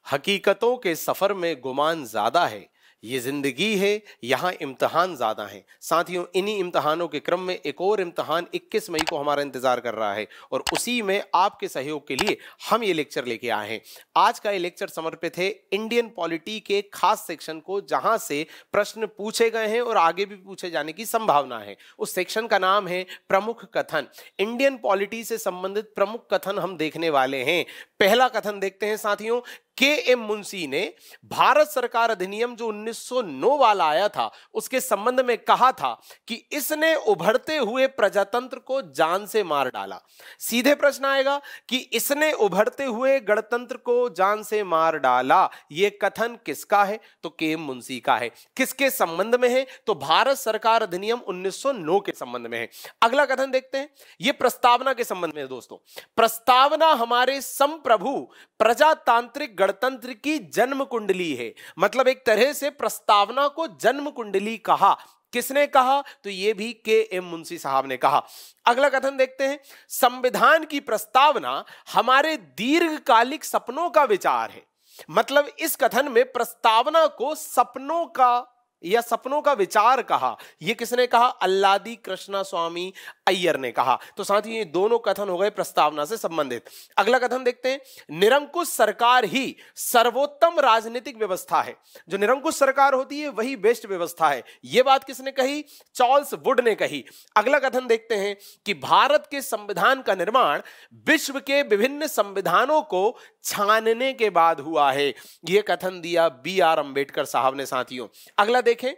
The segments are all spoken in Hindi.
हकीकतों के सफर में गुमान ज्यादा है, ये जिंदगी है यहाँ इम्तिहान ज्यादा है। साथियों, इन्हीं इम्तिहानों के क्रम में एक और इम्तिहान 21 मई को हमारा इंतजार कर रहा है और उसी में आपके सहयोग के लिए हम ये लेक्चर लेके आए हैं। आज का ये लेक्चर समर्पित है इंडियन पॉलिटी के खास सेक्शन को, जहां से प्रश्न पूछे गए हैं और आगे भी पूछे जाने की संभावना है। उस सेक्शन का नाम है प्रमुख कथन। इंडियन पॉलिटी से संबंधित प्रमुख कथन हम देखने वाले हैं। पहला कथन देखते हैं साथियों। के एम मुंशी ने भारत सरकार अधिनियम जो 1909 वाला आया था उसके संबंध में कहा था कि इसने उभरते हुए प्रजातंत्र को जान से मार डाला। सीधे प्रश्न आएगा कि इसने उभरते हुए गणतंत्र को जान से मार डाला, यह कथन किसका है? तो के एम मुंशी का है। किसके संबंध में है? तो भारत सरकार अधिनियम 1909 के संबंध में है। अगला कथन देखते हैं, यह प्रस्तावना के संबंध में है। दोस्तों, प्रस्तावना हमारे संप्रभु प्रजातांत्रिक गणतंत्र की जन्म कुंडली है। मतलब एक तरह से प्रस्तावना को जन्म कुंडली कहा। किसने कहा? तो यह भी के एम मुंशी साहब ने कहा। अगला कथन देखते हैं, संविधान की प्रस्तावना हमारे दीर्घकालिक सपनों का विचार है। मतलब इस कथन में प्रस्तावना को सपनों का या सपनों का विचार कहा। यह किसने कहा? अल्लादी कृष्णा स्वामी अय्यर ने कहा। तो साथियों, ये दोनों कथन हो गए प्रस्तावना से संबंधित। अगला कथन देखते हैं, निरंकुश सरकार ही सर्वोत्तम राजनीतिक व्यवस्था है। जो निरंकुश सरकार होती है वही बेस्ट व्यवस्था है। यह बात किसने कही? चार्ल्स वुड ने कही। अगला कथन देखते हैं कि भारत के संविधान का निर्माण विश्व के विभिन्न संविधानों को छानने के बाद हुआ है। यह कथन दिया बी आर अंबेडकर साहब ने। साथियों, अगला देखें,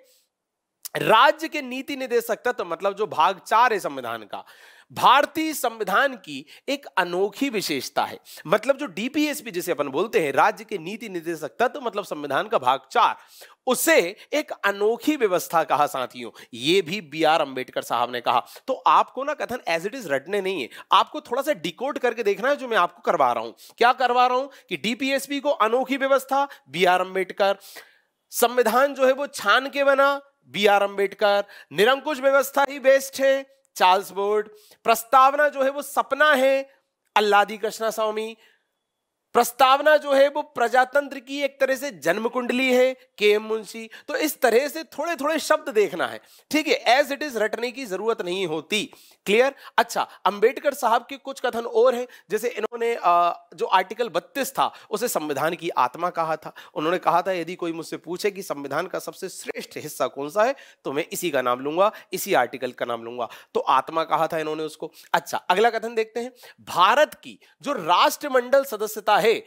राज्य के नीति निर्देशक तत्व, मतलब जो भाग 4 है संविधान का, भारतीय संविधान की एक अनोखी विशेषता है। मतलब जो डीपीएसपी जिसे अपन बोलते हैं, राज्य के नीति निर्देशक तत्व, मतलब संविधान का भाग 4, उसे एक अनोखी व्यवस्था कहा। साथियों, ये भी बी आर अंबेडकर साहब ने कहा। तो आपको ना कथन एज इट इज रटने नहीं है, आपको थोड़ा सा डिकोड करके देखना है जो मैं आपको करवा रहा हूं। क्या करवा रहा हूं कि डीपीएसपी को अनोखी व्यवस्था, बी आर अंबेडकर। संविधान जो है वो छान के बना, बी आर अंबेडकर। निरंकुश व्यवस्था ही बेस्ट है, चार्ल्स वुड। प्रस्तावना जो है वो सपना है, अल्लादी कृष्णा स्वामी। प्रस्तावना जो है वो प्रजातंत्र की एक तरह से जन्म कुंडली है, के एम मुंशी। तो इस तरह से थोड़े थोड़े शब्द देखना है, ठीक है? एज इट इज रटने की जरूरत नहीं होती। क्लियर? अच्छा, अंबेडकर साहब के कुछ कथन और हैं। जैसे इन्होंने जो आर्टिकल 32 था उसे संविधान की आत्मा कहा था। उन्होंने कहा था, यदि कोई मुझसे पूछे कि संविधान का सबसे श्रेष्ठ हिस्सा कौन सा है तो मैं इसी का नाम लूंगा, इसी आर्टिकल का नाम लूंगा। तो आत्मा कहा था इन्होंने उसको। अच्छा, अगला कथन देखते हैं, भारत की जो राष्ट्रमंडल सदस्यता है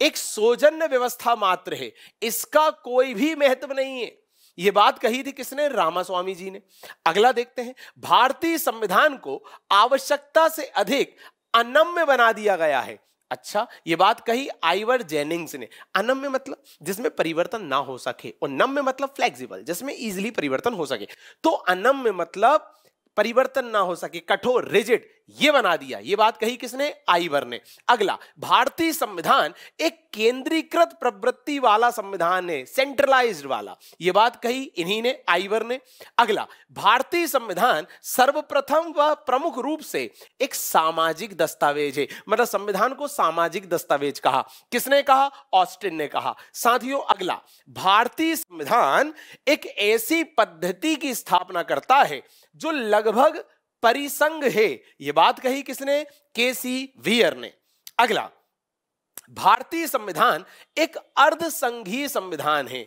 एक सौजन्य व्यवस्था मात्र है, इसका कोई भी महत्व नहीं है। यह बात कही थी किसने? रामास्वामी जी ने। अगला देखते हैं, भारतीय संविधान को आवश्यकता से अधिक अनम्य बना दिया गया है। अच्छा, यह बात कही आइवर जेनिंग्स ने। अनम्य मतलब जिसमें परिवर्तन ना हो सके, और नम्य मतलब फ्लेक्सिबल, जिसमें इजीली परिवर्तन हो सके। तो अनम्य मतलब परिवर्तन ना हो सके, कठोर, रिजिड, ये बना दिया। ये बात कही किसने? आइवर ने। अगला, भारतीय संविधान एक केंद्रीकृत प्रवृत्ति वाला संविधान है, सेंट्रलाइज्ड वाला। ये बात कही इन्हीं ने, आइवर ने। अगला, भारतीय संविधान सर्वप्रथम व प्रमुख रूप से एक सामाजिक दस्तावेज है। मतलब संविधान को सामाजिक दस्तावेज कहा। किसने कहा? ऑस्टिन ने कहा। साथियों, अगला, भारतीय संविधान एक ऐसी पद्धति की स्थापना करता है जो लगभग परिसंघ है। यह बात कही किसने? केसी वियर ने। अगला, भारतीय संविधान एक अर्धसंघीय संविधान है,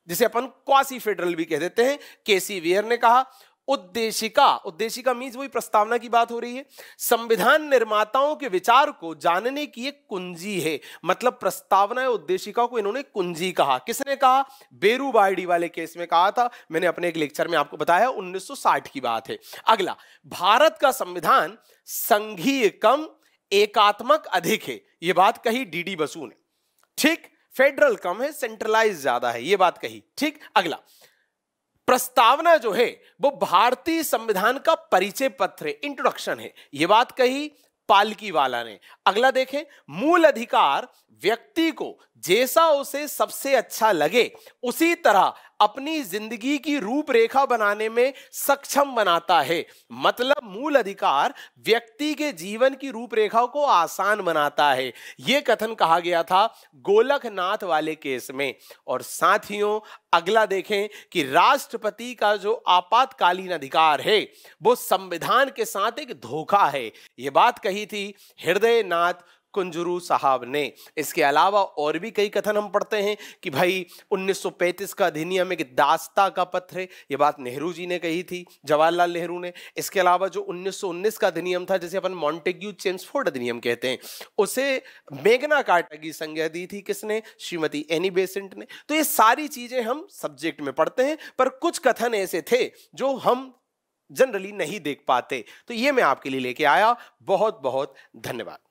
जिसे अपन क्वासी फेडरल भी कह देते हैं, केसी वियर ने कहा। उद्देशिका मीन्स वही प्रस्तावना की बात हो रही है। संविधान निर्माताओं के विचार को जानने की एक कुंजी है। मतलब प्रस्तावना या उद्देशिका को इन्होंने कुंजी कहा। किसने कहा? बेरूबार्डी वाले केस में कहा था, मैंने अपने एक लेक्चर में आपको बताया, 1960 की बात है। अगला, भारत का संविधान संघीय कम, एकात्मक अधिक है। यह बात कही डीडी बसु ने। ठीक, फेडरल कम है, सेंट्रलाइज ज्यादा है, यह बात कही। ठीक, अगला, प्रस्तावना जो है वो भारतीय संविधान का परिचय पत्र है, इंट्रोडक्शन है। यह बात कही पालकी वाला ने। अगला देखें, मूल अधिकार व्यक्ति को जैसा उसे सबसे अच्छा लगे उसी तरह अपनी जिंदगी की रूपरेखा बनाने में सक्षम बनाता है। मतलब मूल अधिकार व्यक्ति के जीवन की रूपरेखा को आसान बनाता है। यह कथन कहा गया था गोलकनाथ वाले केस में। और साथियों, अगला देखें कि राष्ट्रपति का जो आपातकालीन अधिकार है वो संविधान के साथ एक धोखा है। यह बात कही थी हृदयनाथ कुंजरू साहब ने। इसके अलावा और भी कई कथन हम पढ़ते हैं कि भाई 1935 का अधिनियम एक दास्ता का पत्र है। यह बात नेहरू जी ने कही थी, जवाहरलाल नेहरू ने। इसके अलावा जो 1919 का अधिनियम था, जिसे अपन मॉन्टेग्यू चेम्सफोर्ड अधिनियम कहते हैं, उसे मेगना कार्टा की संज्ञा दी थी किसने? श्रीमती एनी बेसेंट ने। तो ये सारी चीजें हम सब्जेक्ट में पढ़ते हैं, पर कुछ कथन ऐसे थे जो हम जनरली नहीं देख पाते। तो ये मैं आपके लिए लेके आया। बहुत बहुत धन्यवाद।